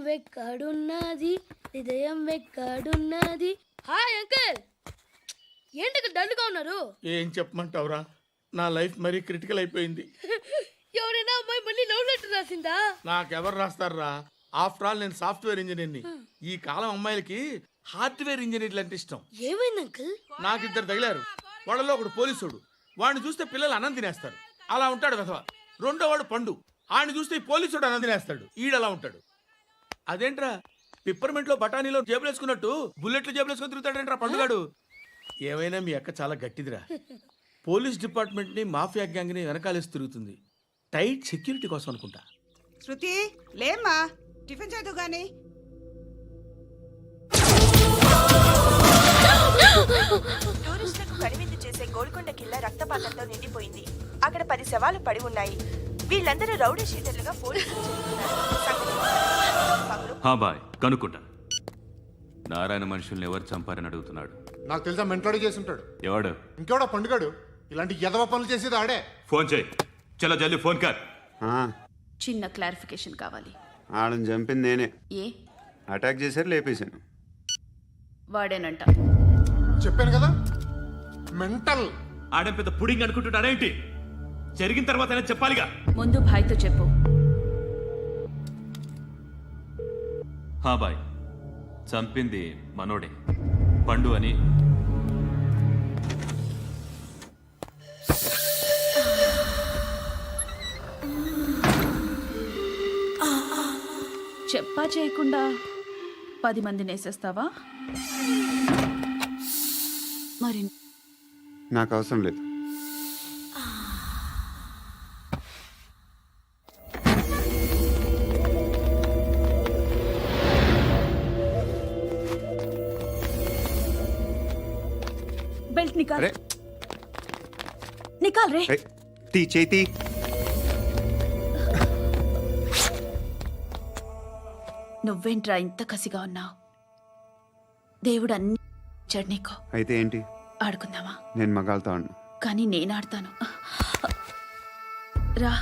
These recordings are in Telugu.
వెక్కడున్నది హృదయం వెక్కడున్నది. హాయ్ అంకుల్, ఏంటి డల్గా ఉన్నారు? ఏం చెప్పమంటావురా, నా లైఫ్ మరీ క్రిటికల్ అయిపోయింది. ఎవరైనా అమ్మాయి మళ్ళీ లవ్ లెటర్ రాసిందా? నాకెవరు రాస్తారా? ఆఫ్టర్ ఆల్ నేను సాఫ్ట్వేర్ ఇంజనీర్ని. ఈ కాలం అమ్మాయిలకి హార్డ్వేర్ ఇంజనీర్లు అంటే ఇష్టం. ఏమైంది అంకుల్? నాకు ఇద్దరు తగిలారు. వాళ్ళలో ఒకడు పోలీసుడు, వాడిని చూస్తే పిల్లలు అన్నం తినేస్తారు, అలా ఉంటాడు కథవా. రెండో వాడు పండు, ఆడిని చూస్తే ఈ పోలీసుడు అన్నం తినేస్తాడు, ఈడలా ఉంటాడు. అదేంట్రా పిప్పర్మెంట్ లో బఠానీలో జేబులు వేసుకున్నట్టు బుల్లెట్లు జేబులు వేసుకుని తిరుగుతాడేంట్రా పండుగాడు. ఏమైనా మీ అక్క చాలా గట్టిదిరా. పోలీస్ డిపార్ట్మెంట్ ని మాఫియా గ్యాంగ్ ని వెనకాలేసి తిరుగుతుంది, టైట్ సెక్యూరిటీ కోసం అనుకుంటా. శృతి లేమ్మా, టిఫిన్ చేద్దు గాని. టూరిస్టులకు కనువిందు చేసే గోల్కొండ కిల్లా రక్తపాతంతో నిండిపోయింది. అక్కడ 10 శవాలు పడి ఉన్నాయి. వీళ్ళందరూ రౌడీ షీటర్లుగా పోలీసులు బాయ్ కనుక్కుంటా. నారాయణ మనుషుల్ని ఎవరు చంపారని అడుగుతున్నాడు. నాకు తెలుసా మెంటలాడి చేసి ఉంటాడు. ఎవడు? ఇంకెవడా పండుగాడు. ఇలాంటి ఎదవ పనులు చేసేది ఆడే. ఫోన్ చేయి, చలో జల్దీ ఫోన్ కర్. చిన్న క్లారిఫికేషన్ కావాలి. ఆడని చంపింది నేనే. ఏ అటాక్ చేశారు, లేపేశాను. వాడేనంట. చెప్పాను కదా మెంటల్. ఆడే పెద్ద పుడింగ్ అనుకుంటున్నాడేంటి? జరిగిన తర్వాత అయినా చెప్పాలిగా. ముందు భాయ్తో చెప్పు. బాయ్ చంపింది మనోడే, పండు అని. చెప్పా చేయకుండా 10 మందిని వేసేస్తావా? మరి నాకు అవసరం లేదు. బెల్ట్ నికాల్. నికాల్ రే. తీ చేతి. నువ్వేంట్రా ఇంత కసిగా ఉన్నావు? దేవుడు అన్ని ఇచ్చాడు నీకు. అయితే ఏంటి? ఆడుకుందామా? నేను మగాళ్ళతో ఆడను. కానీ నేను ఆడతాను. రా.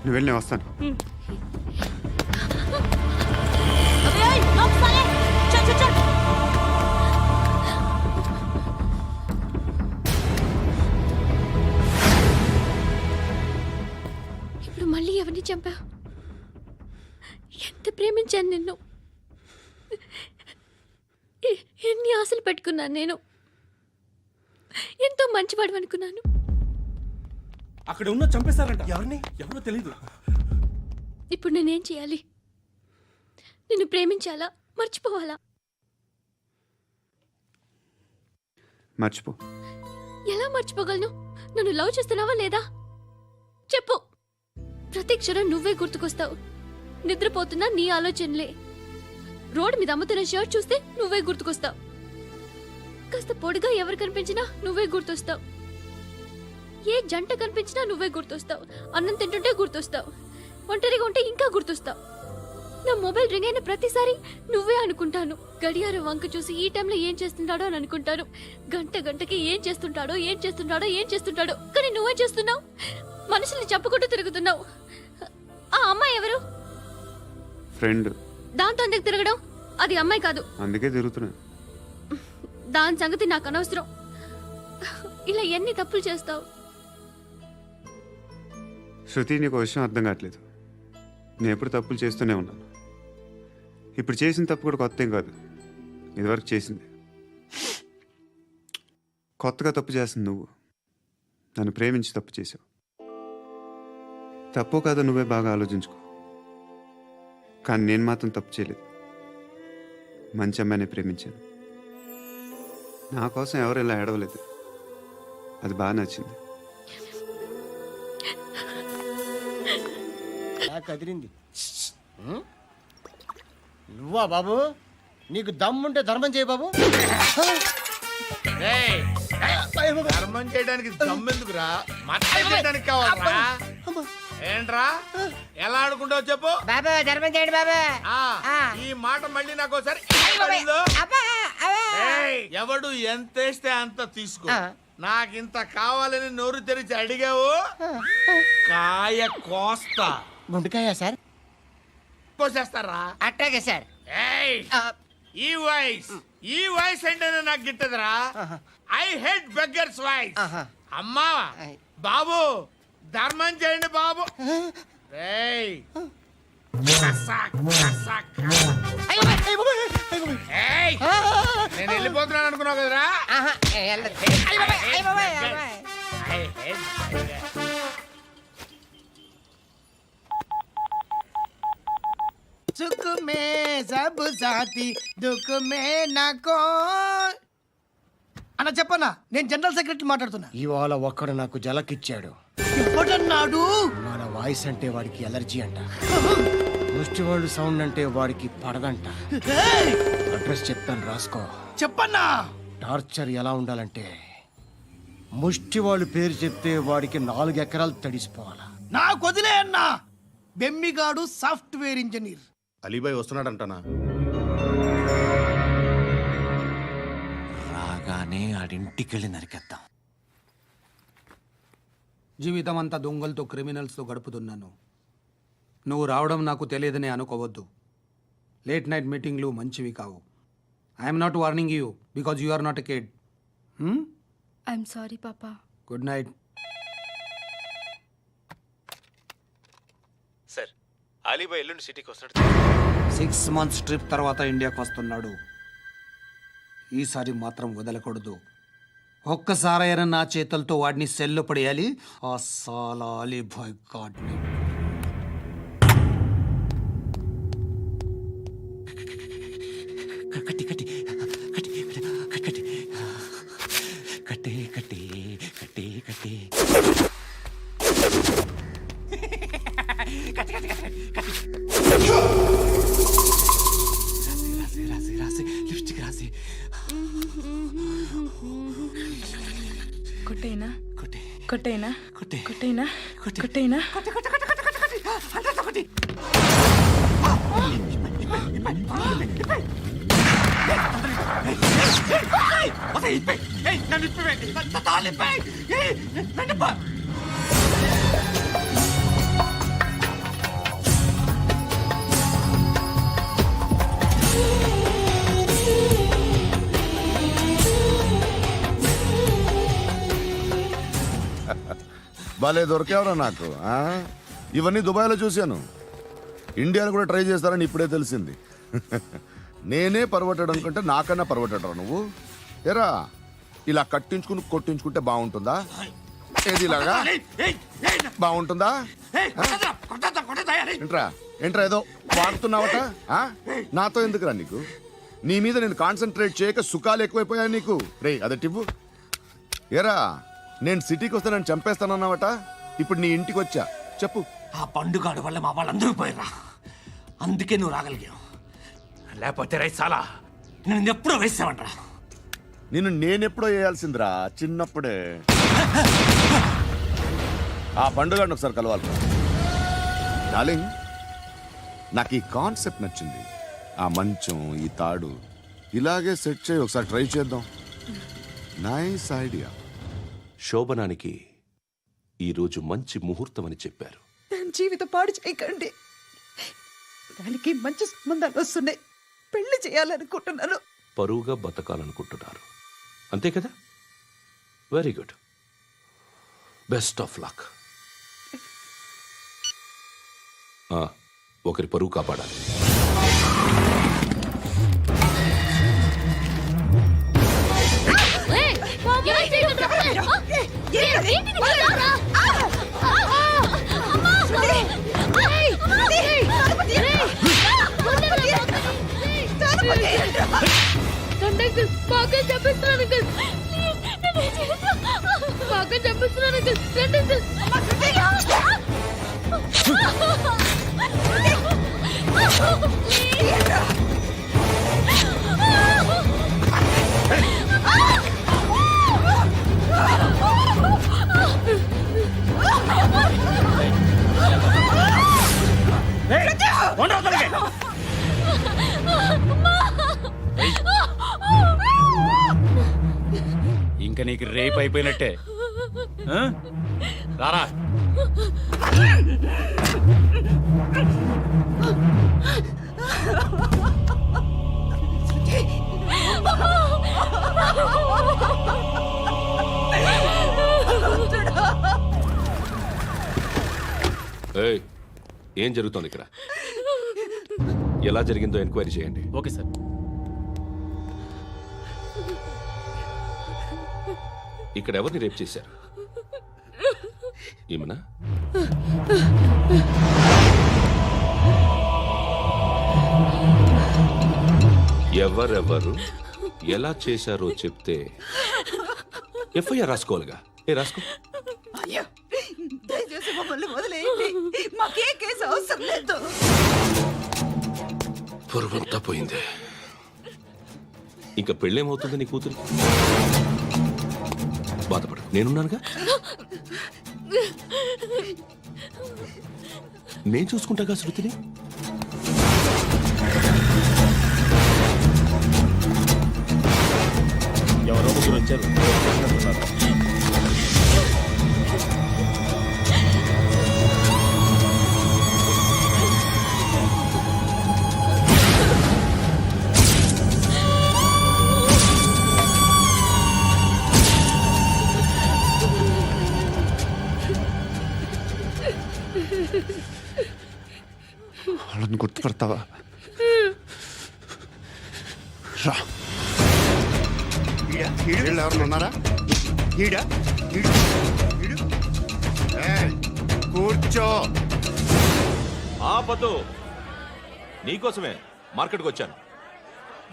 నువ్వు వెళ్ళి, నేను వస్తాను. ఇప్పుడు మళ్ళీ ఎవరిని చంపా? ఎంత ప్రేమించాను నిన్ను, ఎన్ని ఆశలు పెట్టుకున్నాను. నేను ఎంతో మంచివాడు అనుకున్నాను. అక్కడ ఉన్న చంపేస్తారంట. ఎవరిని? ఎవరో తెలీదు. ఇప్పుడు నేనేం చేయాలి? నిన్ను ప్రేమించాలా, మర్చిపోవాలా? మర్చిపో. ఎలా మర్చిపోగలను? నన్ను లవ్ చేస్తున్నావా లేదా చెప్పు. ప్రతి క్షణం నువ్వే గుర్తుకొస్తావు. నిద్రపోతున్నా నీ ఆలోచనలే. రోడ్డు మీద అమ్ముతున్న షర్ట్ చూస్తే నువ్వే గుర్తుకొస్తావు. కాస్త పొడిగా ఎవరు కనిపించినా నువ్వే గుర్తొస్తావు. ఏ జంట కనిపించినా నువ్వే గుర్తొస్తావు. అన్నం తింటుంటే గుర్తొస్తావు. ఒంటరిగా ఉంటే ఇంకా గుర్తొస్తావు. నా మొబైల్ రింగ్ అయిన ప్రతిసారి నువ్వే అనుకుంటాను. గడియారం వంక చూసి ఈ టైంలో ఏం చేస్తుంటాడో అని అనుకుంటాను. గంటకి ఏం చేస్తుంటాడో కానీ నువ్వే చేస్తున్నావు. మనుషుల్ని చెప్పుకుంటూ తిరుగుతున్నావు. ఆ అమ్మాయి ఎవరు? ఫ్రెండ్. దాంతో ఎందుకు తిరగడం? అది అమ్మాయి కాదు. అందుకే తిరుగుతున్నా. దాని సంగతి నాకు అనవసరం. ఇలా ఎన్ని తప్పులు చేస్తావు? శృతి, నీకు విషయం అర్థం కావట్లేదు. నేను ఎప్పుడు తప్పులు చేస్తూనే ఉన్నాను. ఇప్పుడు చేసిన తప్పు కూడా కొత్త ఏం కాదు. ఇదివరకు చేసింది. కొత్తగా తప్పు చేస్తుంది నువ్వు. నన్ను ప్రేమించి తప్పు చేసావు. తప్పో కాదో నువ్వే బాగా ఆలోచించుకో. కానీ నేను మాత్రం తప్పు చేయలేదు. మంచి అమ్మాయిని ప్రేమించాను. నా కోసం ఎవరు ఇలా ఏడవలేదు. అది బాగా నచ్చింది. కదిరింది. నువ్వా బాబు? నీకు దమ్ముంటే ధర్మం చేయి బాబు. రేయ్, ధర్మం చేయడానికి దమ్మెందుకురా? మర్చిపోయడానికి కావాలరా? ఏంట్రా ఎలా ఆడుకుంటావు చెప్పు. బాబా ధర్మం చేయండి బాబా. ఈ మాట మళ్ళీ నాకు ఒకసారి ఎవడు ఎంత వేస్తే అంత తీసుకో. నాకింత కావాలని నోరు తెరిచి అడిగావు, కాయ కోస్తా. గుండెకాయ సార్? కోసేస్తారా? అట్టాగే సార్. ఈ వాయిస్ అంటేనే నాకు గిట్టదురా. I hate beggars voice. అమ్మా బాబు ధర్మం చేయండి బాబు. రేయ్ నేను వెళ్ళిపోతున్నాను అనుకున్నావు కదరా. సుఖ మే సబ్ సాథీ దుఃఖ మే నాకో. అన్న చెప్పన్నా, నేను జనరల్ సెక్రటరీ మాట్లాడుతున్నా. ఇవాళ ఒక్కడు నాకు జలకిచ్చాడు. ఎవడన్నాడు? మన వాయిస్ అంటే వాడికి ఎలర్జీ అంట. ముష్టి వాళ్ళు సౌండ్ అంటే వాడికి పడదంట. అడ్రస్ చెప్తాను రాసుకో. చెప్పన్నా. టార్చర్ ఎలా ఉండాలంటే ముష్టి వాళ్ళు పేరు చెప్తే వాడికి 4 ఎకరాలు తడిసిపోవాలా. నాకు వదిలే అన్నా. బెమ్మిగాడు సాఫ్ట్వేర్ ఇంజనీర్. అలీబాయ్ వస్తున్నాడంటనా? రాగానే ఆడింటికెళ్ళి నరికేద్దాం. జీవితం అంతా దొంగలతో క్రిమినల్స్తో గడుపుతున్నాను. నువ్వు రావడం నాకు తెలియదని అనుకోవద్దు. లేట్ నైట్ మీటింగ్లు మంచివి కావు. I'm not warning you because you are not a kid. I'm sorry papa. Good night. Sir, Alibhai ఎల్లుండి సిటీకి వస్తాడు. 6 months ట్రిప్ తర్వాత ఇండియాకి వస్తున్నాడు. ఈసారి మాత్రం వదలకూడదు. ఒక్కసారైనా నా చేతులతో వాడిని సెల్లో పడేయాలి. ఆ సాలా అలీబాయ్ గాడ్ని. కట్టి కట్టి కట్టి కట్టి కట్టి కట్టి కట్టి కట్టి రాసి రాసి లిప్స్టిక్ రాసి కొట్టేనా కొట్టి కొట్టేనా కొట్టి కొట్టేనా కొట్టి కొట్టేనా కొట్టి కొట్టి కొట్టి కొట్టి కొట్టి కొట్టి కొట్టి భలే దొరికేవరా నాకు. ఇవన్నీ దుబాయ్లో చూశాను. ఇండియాలో కూడా ట్రై చేస్తారని ఇప్పుడే తెలిసింది. నేనే పర్వటాడు అనుకుంటే నాకన్నా పర్వటాడరా నువ్వు. ఎరా ఇలా కట్టించుకుని కొట్టించుకుంటే బాగుంటుందా? ఏది ఇలాగా బాగుంటుందా? ఏంట్రా ఏంట్రా ఏదో వాడుతున్నావట. నాతో ఎందుకురా నీకు? నీ మీద నేను కాన్సన్ట్రేట్ చేయక సుఖాలు ఎక్కువైపోయా నీకు. రే అదటివ్వు ఏరా నేను సిటీకి వస్తే నన్ను చంపేస్తానన్నావట, ఇప్పుడు నీ ఇంటికి వచ్చా, చెప్పు. ఆ పండుగాడు వల్ల మా వాళ్ళందరూ పోయిర్రా, అందుకే నువ్వు రాగలిగావు. లేకపోతే రైసాలా నేను ఎప్పుడో వేసావంటరా. నిన్ను నేనెప్పుడో వేయాల్సిందిరా, చిన్నప్పుడే. ఆ పండుగను ఒకసారి కలవాలి. డార్లింగ్, నాకు ఈ కాన్సెప్ట్ నచ్చింది. ఆ మంచం, ఈ తాడు ఇలాగే సెట్ చేయి, ఒకసారి ట్రై చేద్దాం. Nice idea. శోభనానికి ఈరోజు మంచి ముహూర్తం అని చెప్పారు. దాని జీవితం పాడు చేయకండి. దానికి మంచి సంబంధాలు వస్తున్నాయి, పెళ్లి చేయాలనుకుంటున్నాను. పరువుగా బతకాలనుకుంటున్నారు, అంతే కదా? Very good, best of luck. ఒకరి పరువు కాపాడాలి. బాగా చంపిస్తున్నాను అంకుల్, బాగా చంపిస్తున్నాను అంకుల్. ఇంకా నీకు రేప్ అయిపోయినట్టే. రారా. ఏయ్, ఏం జరుగుతోంది ఇక్కడ? ఎలా జరిగిందో ఎంక్వైరీ చేయండి. Okay sir. ఇక్కడ ఎవరిని రేప్ చేశారు? ఈమెనా? ఎవరెవరు ఎలా చేశారో చెప్తే ఎఫ్ఐఆర్ రాసుకోవాలిగా. రాసుకో. దయచేసి మమ్మల్ని వదిలేయండి, మాకే కేసు అవసరం లేదు. పొరువంతా పోయింది. ఇంకా పెళ్ళేమవుతుంది నీ కూతురు? బాధపడు, నేనున్నానుగా. నేను చూసుకుంటాగా శృతిని. ఎవరో ముగ్గురు వచ్చారు. వాళ్ళని గుర్తుపడతావా? రా. వీళ్ళు ఎవరు ఉన్నారా? కూర్చో. ఆపద్దు, నీకోసమే మార్కెట్కి వచ్చాను.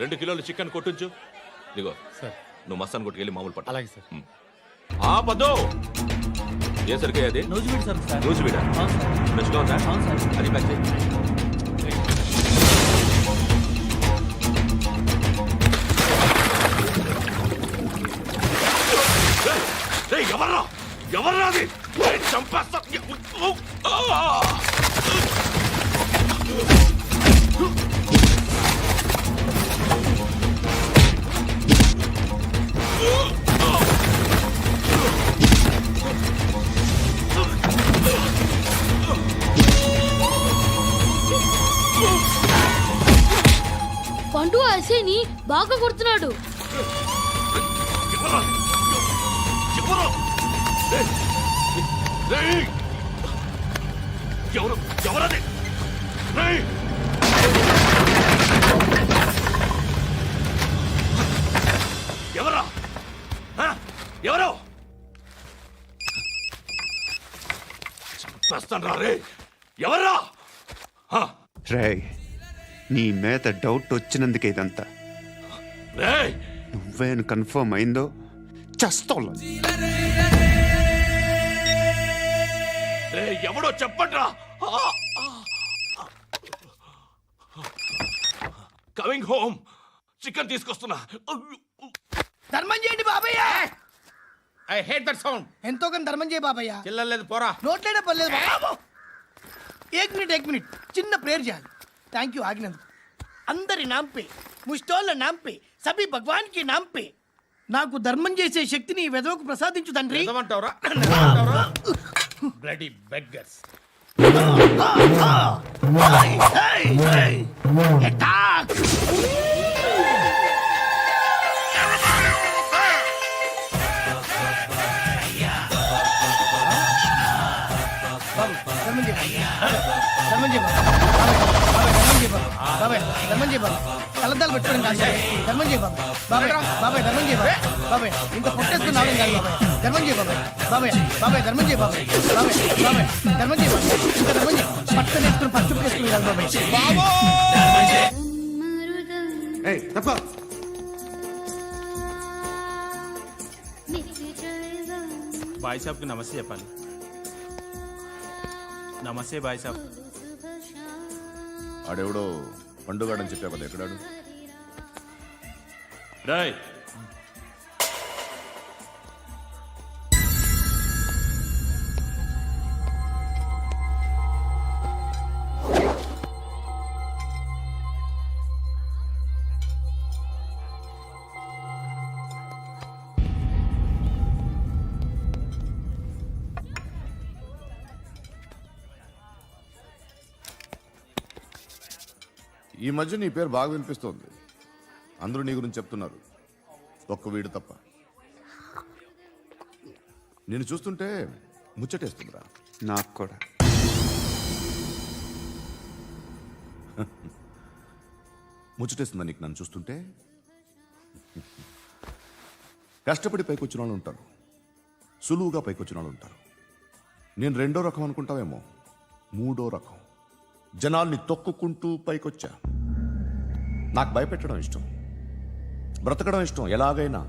2 కిలోలు చికెన్ కొట్టించు. ఇదిగో సార్. నువ్వు మస్తాన్ కొట్టుకెళ్ళి మామూలు పట్టు. అలాగే సార్. ఆపద్దు. ఏ సరికే అది? నూజివీడు సార్. నూజివీడా? ఫ్రెష్గా ఉందా? అది ప్యాక్ చేయి. ఎవర్రా ఎవర్రా అది? చంపేస్తా. పండు అసేని బాగా కొడుతున్నాడు. ఎవరది? ఎవరా? ఎవరు? చంపేస్తాను రా రే. ఎవర్రా? రే, నీ మీద డౌట్ వచ్చినందుకే ఇదంతా. రేయ్, నువ్వే కన్ఫర్మ్ అయిందో చేస్తావు ఎవడో చెప్పట్రా. కమింగ్ హోమ్, చికెన్ తీసుకొస్తున్నా. ధర్మం చేయండి బాబయ్య. I hate that sound. ఎంతో కానీ ధర్మం చేయ బాబయ్య. చిల్లలేదు పోరా. నోట్లేనే పర్లేదు బాబు. ఏక్ మినిట్ చిన్న ప్రేయర్ చేయాలి. థ్యాంక్ యూ ఆగినందుకు. అందరి నాంపే, ముష్టోళ్ళ నాంపే, సభీ భగవాన్ కి నాంపే నాకు ధర్మం చేసే శక్తిని ఈ వెధవకు ప్రసాదించు తండ్రి. ఏమంటావురా? Bloody beggars. కలద్దాలు పెట్టుకోండి కాదు. ధర్మం చేయ బాబాయ్. బాబాయ్ ధర్మం చేయ బాబాయ్. ఇంత పొట్టేసుకుని రావడం కాదు బాబాయ్. ధర్మం చేయ బాబాయ్. ధర్మం చేయ బాబాయ్. ధర్మం చేయ బాబాయ్. ఇంకా ధర్మం చేయ. పట్టు వేసుకుని పట్టు వేసుకుని కాదు బాబాయ్. బాయ్ సాబ్కి నమస్తే చెప్పాలి. నమస్తే బాయ్ సాబ్. ఆడెవడో పండుగాడని చెప్పావు కదా, ఎక్కడాడు? రాయ్, ఈ మధ్య నీ పేరు బాగా వినిపిస్తోంది. అందరూ నీ గురించి చెప్తున్నారు, ఒక్క వీడు తప్ప. నేను చూస్తుంటే ముచ్చటేస్తుందిరా. నాకు కూడా. ముచ్చటేస్తుందా నీకు నన్ను చూస్తుంటే? కష్టపడి పైకొచ్చిన వాళ్ళు ఉంటారు, సులువుగా పైకొచ్చిన వాళ్ళు ఉంటారు. నేను రెండో రకం అనుకుంటావేమో, మూడో రకం. జనాల్ని తొక్కుకుంటూ పైకొచ్చా. నాకు భయపెట్టడం ఇష్టం, బ్రతకడం ఇష్టం, ఎలాగైనా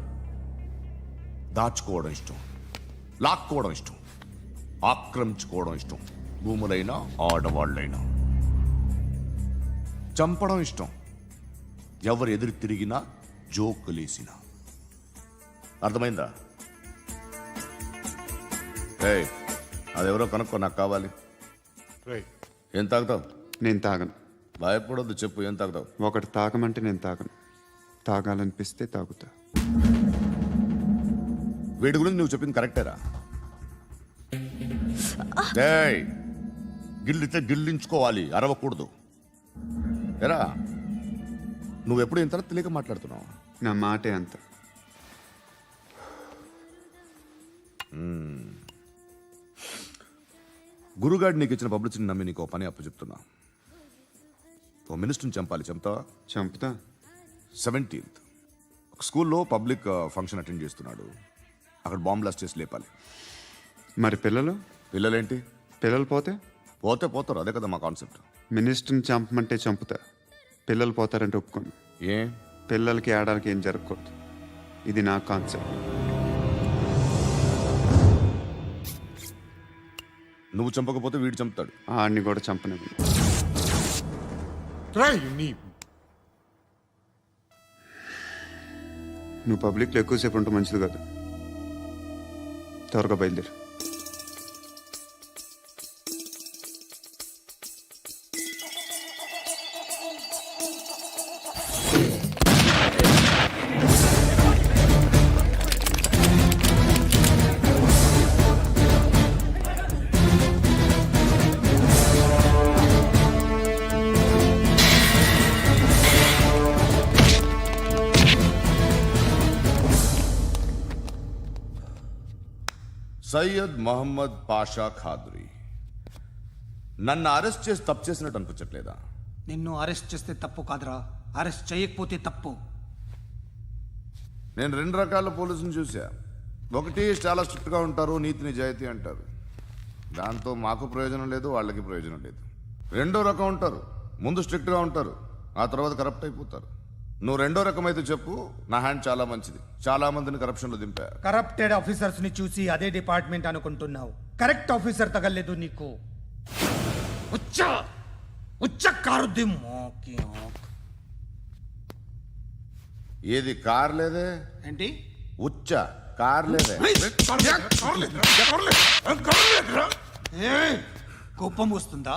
దాచుకోవడం ఇష్టం, లాక్కోవడం ఇష్టం, ఆక్రమించుకోవడం ఇష్టం. భూములైనా ఆడవాళ్ళైనా చంపడం ఇష్టం, ఎవరు ఎదురు తిరిగినా జోకులేసినా. అర్థమైందా? ఏయ్, అదెవరో కనుక్కో, నాకు కావాలి. ఏం తాగుతావు? నేను తాగను. భయపడొద్దు, చెప్పు ఏం తాగుతావు? ఒకటి తాగమంటే నేను తాగను, తాగాలనిపిస్తే తాగుతా. వీడి గురించి నువ్వు చెప్పింది కరెక్టేరా? ఏయ్, గిల్లితే గిల్లించుకోవాలి, అరవకూడదు. ఎరా, నువ్వెప్పుడు ఇంత తెలియక మాట్లాడుతున్నావు? నా మాటే అంత. గురుగాడు నీకు ఇచ్చిన పబ్లిసిటీని నమ్మి నీకు పని అప్పు చెప్తున్నా. ఓ మినిస్టర్ని చంపాలి, చంపుతావా? చంపుతా. 17th ఒక స్కూల్లో పబ్లిక్ ఫంక్షన్ అటెండ్ చేస్తున్నాడు. అక్కడ బాంబ్ బ్లాస్ట్ చేసి లేపాలి. మరి పిల్లలు? పిల్లలేంటి? పిల్లలు పోతే పోతారు, అదే కదా మా కాన్సెప్ట్. మినిస్టర్ని చంపమంటే చంపుతా, పిల్లలు పోతారంటే ఒప్పుకోను. ఏ? పిల్లలకి ఆడడానికి ఏం జరగకూడదు, ఇది నా కాన్సెప్ట్. నువ్వు చంపకపోతే వీడు చంపుతాడు. ఆడిని కూడా చంపనివ్వను. నువ్వు పబ్లిక్లో ఎక్కువసేపు ఉంటే మంచిది కాదు. త్వరగా బయలుదేరు. సయ్యద్ మహమ్మద్ పాషా ఖాద్రీ. నన్ను అరెస్ట్ చేసి తప్పు చేసినట్టు అనిపించట్లేదా? నిన్ను అరెస్ట్ చేస్తే తప్పు కాదురా, అరెస్ట్ చేయకపోతే తప్పు. నేను 2 రకాల పోలీసుని చూసా. ఒకటి చాలా స్ట్రిక్ట్గా ఉంటారు, నీతి నిజాయితీ అంటారు, దాంతో మాకు ప్రయోజనం లేదు, వాళ్ళకి ప్రయోజనం లేదు. రెండో రకం ఉంటారు, ముందు స్ట్రిక్ట్గా ఉంటారు, ఆ తర్వాత కరప్ట్ అయిపోతారు. నువ్వు రెండో రకం అయితే చెప్పు. నా హ్యాండ్ చాలా మంచిది, చాలా మందిని కరప్షన్లో దింపా. కరప్టెడ్ ఆఫీసర్స్ ని చూసి అదే డిపార్ట్మెంట్ అనుకుంటున్నావు. కరెక్ట్ ఆఫీసర్ తగలేదు నీకు. ఉచ్చ ఏది కార్ లేదే ఏంటి? ఉచ్చ కార్ లేదే. కోపం వస్తుందా?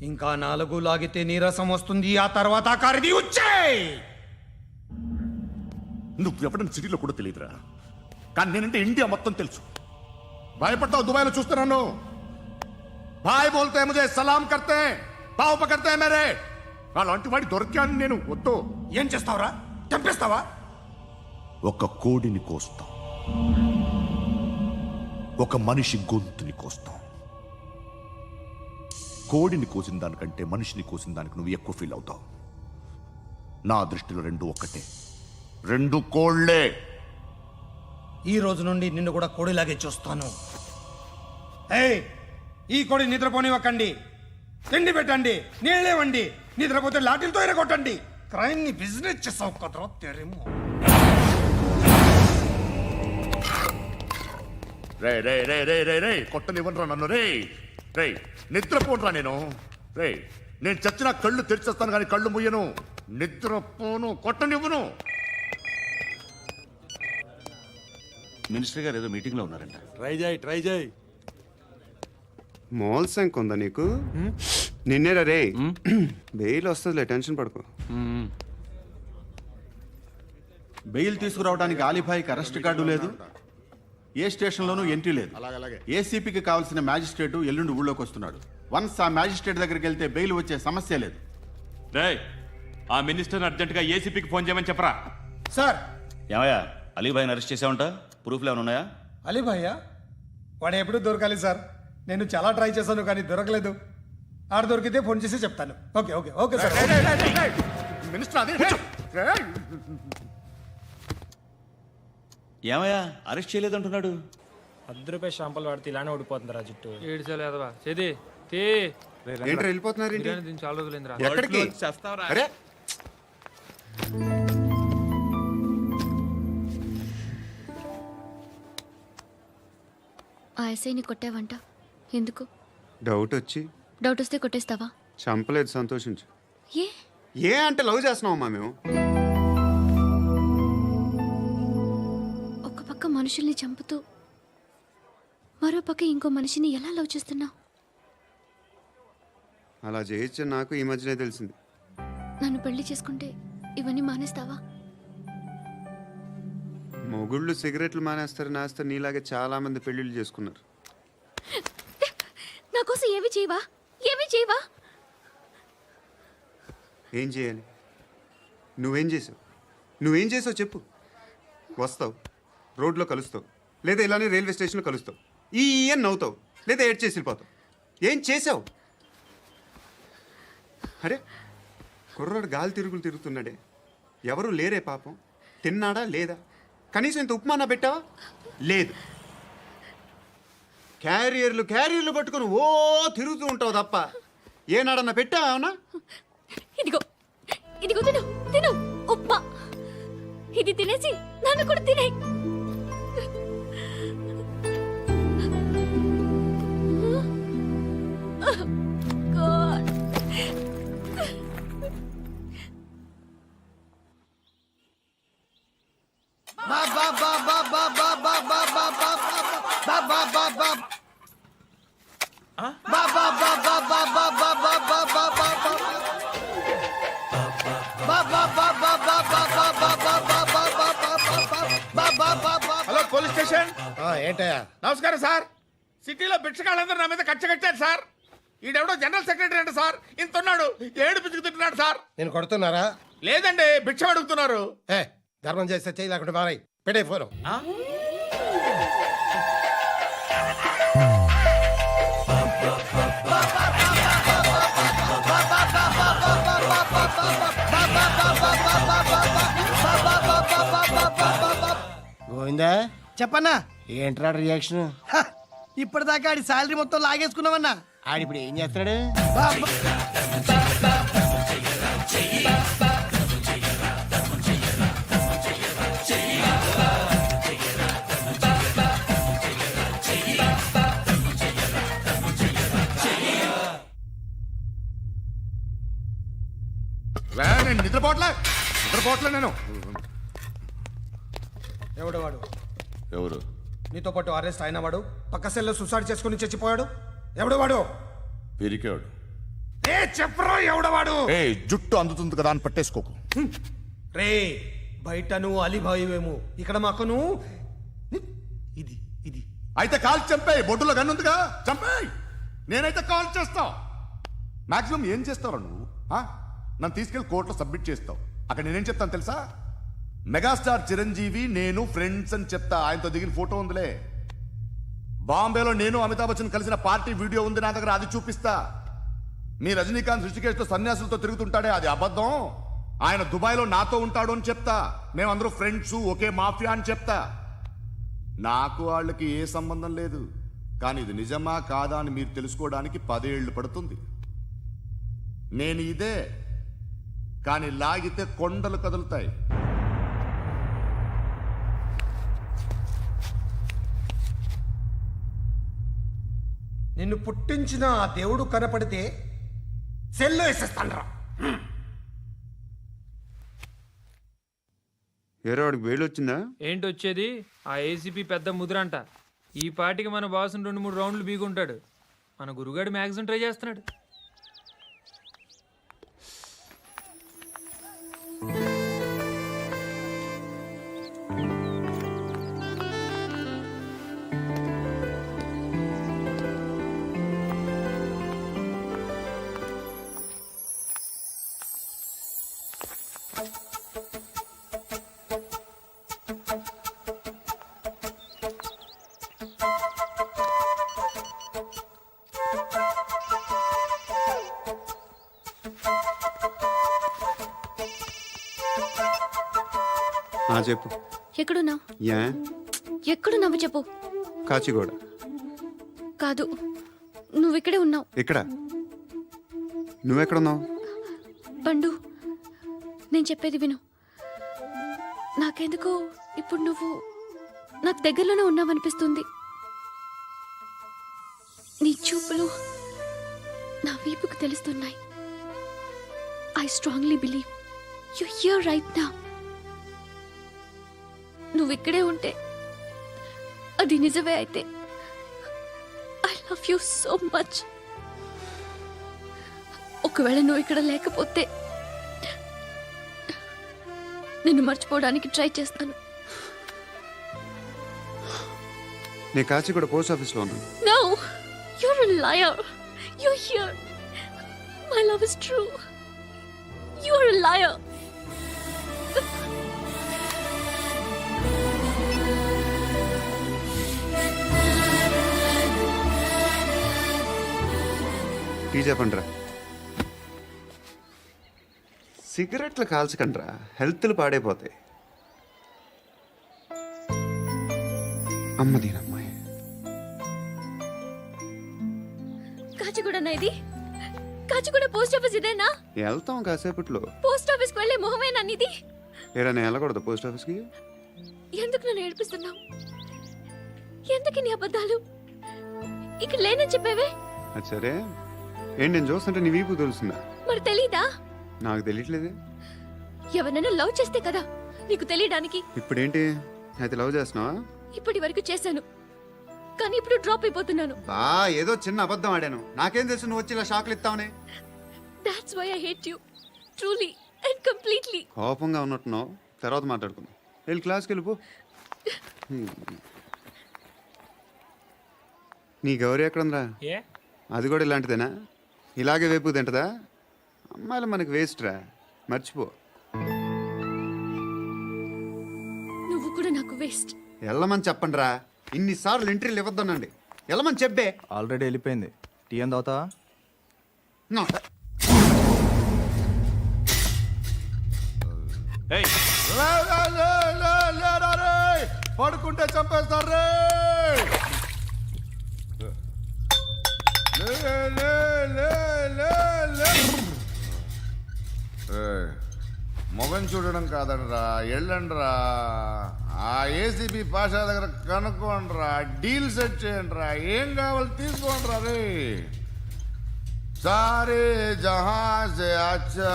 ఇంకా 4 లాగితే నీరసం వస్తుంది. ఆ తర్వాత కారిది ఉచ్చే. నువ్వు ఎవడని సిటీలో కూడా తెలియదురా, కానీ నేనంటే ఇండియా మొత్తం తెలుసు. భయపడతావు దుబాయ్లో చూస్తున్నాను. భాయ్ బోల్తే ముజే సలాం కర్తే పావు పకర్తే మేరే. అలాంటి వాడి దొరికాను నేను. వద్దు. ఏం చేస్తావురా? చంపేస్తావా? ఒక కోడిని కోస్తాం, ఒక మనిషి గొంతుని కోస్తాం. కోడిని కోసిన దానికంటే మనిషిని కోసిన దానికి నువ్వు ఎక్కువ ఫీల్ అవుతావు. నా దృష్టిలో రెండు ఒక్కటే, రెండు కోళ్లే. ఈ రోజు నుండి నిన్ను కూడా కోడిలాగే చూస్తాను. ఏయ్, ఈ కోడి నిద్రపోనివ్వకండి. తిండి పెట్టండి, నీళ్ళేవండి. నిద్రపోతే లాఠీలతో ఎరగొట్టండి. క్రైమ్ ని బిజినెస్ చేసావు కదరా తెరేమో. రే రే రే రే రే రే కొట్టనివ్వనరా నన్ను. రే రే నిద్రపోనరా నేను. రే నేను చచ్చిన కళ్ళు తెరిచేస్తాను కానీ కళ్ళు ముయ్యను. నిద్రపోను, కొట్టనివ్వను. మినిస్టర్ గారు ఏదో మీటింగ్లో ఉన్నారంట. ట్రై చేయి. మోల్ సంక్ ఉందా నీకు? నిన్నేరా రే. బెయిల్ వస్తుందిలే, టెన్షన్ పడుకో. బెయిల్ తీసుకురావడానికి ఆలిభాయికి అరెస్ట్ కార్డు లేదు, ఏ స్టేషన్లోనూ ఎంట్రీ లేదు. ఏసీపీకి కావాల్సిన మ్యాజిస్ట్రేటు ఎల్లుండి ఊళ్ళోకి వస్తున్నాడు. వన్స్ ఆ మ్యాజిస్ట్రేట్ దగ్గరికి వెళ్తే బెయిల్ వచ్చే సమస్య లేదు. ఆ మినిస్టర్ అర్జెంటుగా ఏసీపీకి ఫోన్ చేయమని చెప్పరా. సార్. ఏమయ్యా, అలీభాయిని అరెస్ట్ చేసావంట? ప్రూఫ్లు ఏమైనా ఉన్నాయా? అలీభయ్యా వాడు ఎప్పుడు దొరకాలి సార్. నేను చాలా ట్రై చేశాను కానీ దొరకలేదు. ఆడ దొరికితే ఫోన్ చేసి చెప్తాను. Okay okay okay sir. Minister అదే. ఏమయ్యా, అరెస్ట్ చేయలేదంటున్నాడు? ₹10 షాంపూలు వాడితే ఇలానే ఓడిపోతుందిరా జుట్టు. ఏంట్రా వెళ్ళిపోతున్నారు ఏంటి? చాలా రోజులైందిరా. ఎక్కడికి? అరే ఆ ఎస్ఐని కొట్టావంట, ఎందుకు? డౌట్ వచ్చి. డౌట్ వస్తే కొట్టేస్తావా? చంపలేదు, సంతోషించు. ఏ ఏ అంటే లవ్ చేస్తున్నావమ్మా మేము. ఒక పక్క మనుషుల్ని చంపుతూ మరో పక్క ఇంకో మనిషిని ఎలా లవ్ చేస్తున్నావు? అలా చేయొచ్చు నాకు ఈ మధ్యనే తెలిసింది. నన్ను పెళ్లి చేసుకుంటే ఇవన్నీ మానేస్తావా? మొగుళ్ళు సిగరెట్లు మానేస్తారు, నేస్తారు. నీలాగే చాలా మంది పెళ్లిళ్ళు చేసుకున్నారు. నా కోసం ఏమి చేయవా? ఏమి చేయవా? ఏం చేయాలి? నువ్వేం చేసావు? నువ్వేం చేసావు చెప్పు. వస్తావు, రోడ్లో కలుస్తావు, లేదా ఇలానే రైల్వే స్టేషన్లో కలుస్తావు. ఈ అని నవ్వుతావు, లేదా ఏడ్ చేసి వెళ్ళిపోతావు. ఏం చేసావు? అరే కుర్రాడు గాలి తిరుగులు తిరుగుతున్నాడే, ఎవరు లేరే పాపం. తిన్నాడా లేదా? కనీసం ఇంత ఉప్మానా పెట్టావా? లేదు. క్యారియర్లు పట్టుకుని ఓ తిరుగుతూ ఉంటావు తప్ప ఏనాడన్నా పెట్టావా? అవునా? ఇదిగో ఇదిగో తిను తిను ఉప్మా. ఇది తినేసి నన్ను కూడా తినే. Hello police station. ఏంటయ్యా? నమస్కారం సార్. సిటీలో భిక్షగాళ్ళందరూ నా మీద కట్టగట్టారు సార్. ఈడెవడో జనరల్ సెక్రటరీ అంట సార్. ఇంత ఉన్నాడు, ఏడు పిచ్చుకు తింటున్నాడు సార్. నేను కొడుతున్నారా? లేదండి, భిక్ష అడుగుతున్నారు. ధర్మం చేస్తే చేయి, లేకుండా మారాయి. పెట్టే ఫోను. గోవిందా చెప్పన్నా. ఏంట్రా రియాక్షన్? ఇప్పటిదాకా ఆడి శాలరీ మొత్తం లాగేసుకున్నావన్నా. ఆడిప్పుడు ఏం చేస్తున్నాడు? నిద్రపోవట్లే నేను. ఎవడు వాడు? ఎవరు? నీతో పాటు అరెస్ట్ అయిన వాడు, పక్క సెల్లో సూసైడ్ చేసుకుని చచ్చిపోయాడు. ఎవడు వాడు? పిరికాడు. ఏ చెప్పరా ఎవడవాడు? ఏ జుట్టు అందుతుంది కదా అని పట్టేసుకోకు. రే బయట నువ్వు అలీబాయివేమో, ఇక్కడ మాకు నువ్వు ఇది ఇది. అయితే కాల్ చంపేయి. బొడ్డులో గన్నుందిగా చంపేయి. నేనైతే కాల్ చేస్తా. మాక్సిమం ఏం చేస్తావు నువ్వు? నన్ను తీసుకెళ్లి కోర్టులో సబ్మిట్ చేస్తావు. అక్కడ నేనేం చెప్తాను తెలుసా? మెగాస్టార్ చిరంజీవి నేను ఫ్రెండ్స్ అని చెప్తా. ఆయనతో దిగిన ఫోటో ఉందిలే. బాంబేలో నేను అమితాబ్ బచ్చన్ కలిసిన పార్టీ వీడియో ఉంది నా దగ్గర, అది చూపిస్తా. మీ రజనీకాంత్ ఋషికేష్తో సన్యాసులతో తిరుగుతుంటాడే, అది అబద్ధం. ఆయన దుబాయ్లో నాతో ఉంటాడు అని చెప్తా. మేమందరూ ఫ్రెండ్స్, ఒకే మాఫియా అని చెప్తా. నాకు వాళ్ళకి ఏ సంబంధం లేదు. కానీ ఇది నిజమా కాదా అని మీరు తెలుసుకోవడానికి 10 ఏళ్ళు పడుతుంది. నేను ఇదే, కానీ లాగితే కొండలు కదులుతాయి. నిన్ను పుట్టించిన ఆ దేవుడు కనపడితే సెల్లో వేసేస్తానరా. ఏరో వాడికి వేలు వచ్చిందా? ఏంటి వచ్చేది? ఆ ఏసీపీ పెద్ద ముద్రంట. ఈ పాటికి మన బాసును 2-3 రౌండ్లు బీగుంటాడు. మన గురుగాడు మ్యాక్సిమం ట్రై చేస్తున్నాడు. చెప్పు. ఎక్కడున్నావు? యా ఎక్కడున్నావు చెప్పు. కాచిగూడ. కాదు, నువ్వు ఇక్కడే ఉన్నావు. ఇక్కడ? నువ్వెక్కడున్నావు? పండు, నేను చెప్పేది విను. నాకెందుకో ఇప్పుడు నువ్వు నాకు దగ్గరలోనే ఉన్నావనిపిస్తుంది. నీ చూపులు నా వీపుకు తెలుస్తున్నాయి. I strongly believe you here right now. నువ్వు ఇక్కడే ఉంటే అది నిజమే అయితే I love you so much. ఒకవేళ నువ్వు ఇక్కడ లేకపోతే నిన్ను మర్చిపోవడానికి ట్రై చేస్తాను. నేను కాచిగూడ పోస్ట్ ఆఫీస్లో ఉన్నాను. No, you're a liar. You're here. My love is true. You're a liar. Tea చెప్పండిరా. సిగరెట్లు కాల్చకండ్రా, హెల్త్లు పాడైపోతాయి. అమ్మదీనమ్మాయి. కాచిగూడనా ఇది? కాచిగూడ పోస్ట్ ఆఫీస్ ఇదేనా? వెళ్తాం కాసేపట్లో. పోస్ట్ ఆఫీస్ కు వెళ్ళే మొహమేనా నీది? ఏరా నేను వెళ్ళకూడదు పోస్ట్ ఆఫీస్కి? ఎందుకు నన్ను ఏడిపిస్తున్నావు? ఎందుకు నీ అబద్ధాలు? ఇక్కడ లేనని చెప్పేవే. అది సరే, ఏంటి నేను చూస్తుంటే నీ వీపు తెలుస్తుందా? మరి తెలీదా? నాకు తెలియట్లేదే. ఎవరైనా లవ్ చేస్తే కదా నీకు తెలియడానికి. ఇప్పుడేంటి అయితే లవ్ చేస్తున్నావా? ఇప్పటి వరకు చేశాను, కానీ ఇప్పుడు డ్రాప్ అయిపోతున్నాను. ఏదో చిన్న అబద్ధం ఆడాను. నాకేం తెలుసు నువ్వు వచ్చి ఇలా షాక్లు ఇస్తావని. That's why I hate you. Truly and completely. కోపంగా ఉన్నట్టున్నావు, తర్వాత మాట్లాడుకుందాం. వెళ్ళి క్లాస్కి వెళ్ళిపో. నీ గౌరీ ఎక్కడుందా? అది కూడా ఇలాంటిదేనా? ఇలాగే వేపు తింటదా? అమ్మాయిలు మనకి వేస్ట్ రా, మర్చిపో. నువ్వు కూడా నాకు వేస్ట్. వెళ్ళమని చెప్పండి రా. ఇన్నిసార్లు ఎంట్రీలు ఇవ్వద్దనండి. వెళ్ళమని చెప్పే. ఆల్రెడీ వెళ్ళిపోయింది. టీ ఏం తాగుతావా? పడుకుంటే చంపేస్తారు రే. మొగం చూడడం కాదండ్రా, వెళ్ళండ్రా. ఆ ఏసీబీ పాషా దగ్గర కనుక్కోండ్రా, డీల్ సెట్ చేయండిరా, ఏం కావాలి తీసుకోండిరా రే. సారే జహాం సే అచ్చా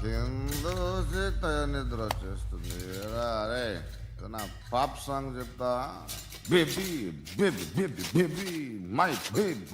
హిందూ సే నిద్ర వచ్చేస్తుంది అరే నా పాప్ సాంగ్ చెప్తా baby baby baby baby my baby